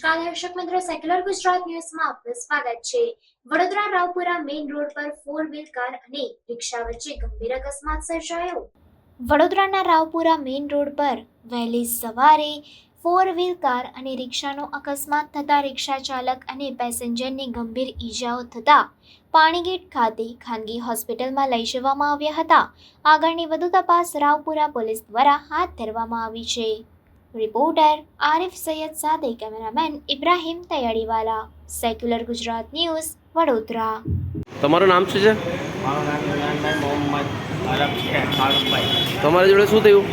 નમસ્કાર દર્શક મિત્રો, સેક્યુલર ગુજરાત ન્યૂઝમાં આપનું સ્વાગત છે। વડોદરા રાવપુરા મેઇન રોડ પર 4 વ્હીલ કાર અને રિક્ષા વચ્ચે ગંભીર અકસ્માત સર્જાયો। વડોદરાના રાવપુરા મેઇન રોડ પર વહેલી સવારે 4 વ્હીલ કાર અને રિક્ષાનો અકસ્માત થતા રિક્ષા ચાલક અને પેસેન્જરને ગંભીર ઈજાઓ થતા પાણીગેટ ખાતે ખાનગી હોસ્પિટલમાં લઈ જવામાં આવ્યા હતા। આગળની વધુ તપાસ રાવપુરા પોલીસ દ્વારા હાથ ધરવામાં આવી છે। રિપોર્ટર આરિફ સૈયદ સાથે cameraman Ibrahim Taiyariwala, secular Gujarat news, Vadodara. તમારું નામ શું છે? મારું નામ ઇમરાનભાઈ મોહમ્મદ અરબ છે, ફારૂકભાઈ। તમારી જોડે શું થયું?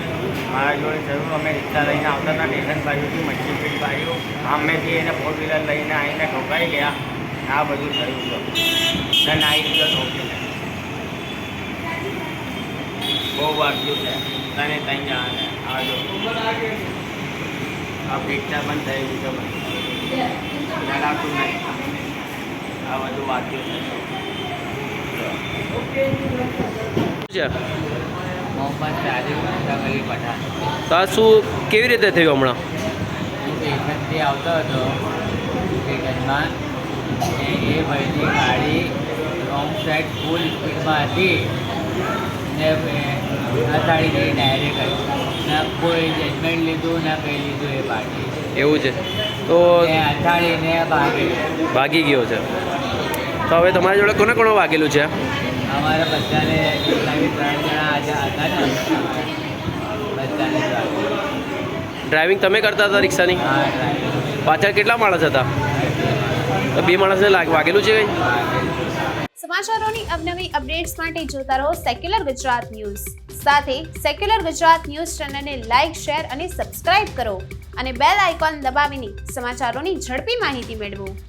મારા જોડે થયું, અમે રિક્ષા લઈને આવતા હતા સ્ટેશન બાજુથી મચ્છીપીટ બાજુ, સામેથી એને 4 વ્હીલર લઈને આવીને ઠોકાઈ ગયા। આ બધું થયું છે, અને આવી ગયો ઠોકીને બહુ વાગ્યું છે। તને ત્યાં જવાને આવજો, આ રિક્ષા બંધ થઈ ગયું છે, લડાતું નહીં, આ બધું વાગ્યું છે। છે મોહમ્મદ રાજીવ નગરી પઠાણ। તો આ શું કેવી રીતે થયું હમણાં? હું સ્ટેશનથી આવતો હતો સ્ટેશનમાં, એ ભાઈની ગાડી રોંગ સાઈડ ફૂલ સ્પીડમાં હતી ને અથાડી ગઈ ડાયરેક્ટ, ના કોઈ જજમેન્ટ લીધું ના કંઈ લીધું એ પાર્ટી, એવું છે તો ને અથાડીને ભાગી ગયો છે। તો હવે તમારી જોડે કોને કોને વાગેલું છે? અમારા બધાને 3 જણા હતા ને, બધાને ડ્રાઇવિંગ તમે કરતા હતા રિક્ષાની? હા ડ્રાઈવર પાછળ કેટલા માણસ હતા? તો 2 માણસને વાગેલું છે કંઈ? સમાચારોની અવનવી અપડેટ્સ માટે જોતા રહો સેક્યુલર ગુજરાત ન્યૂઝ। સાથે સેક્યુલર ગુજરાત ન્યૂઝ ચેનલને લાઇક, શેર અને સબસ્ક્રાઇબ કરો અને બેલ આઇકોન દબાવીને સમાચારોની ઝડપી માહિતી મેળવો।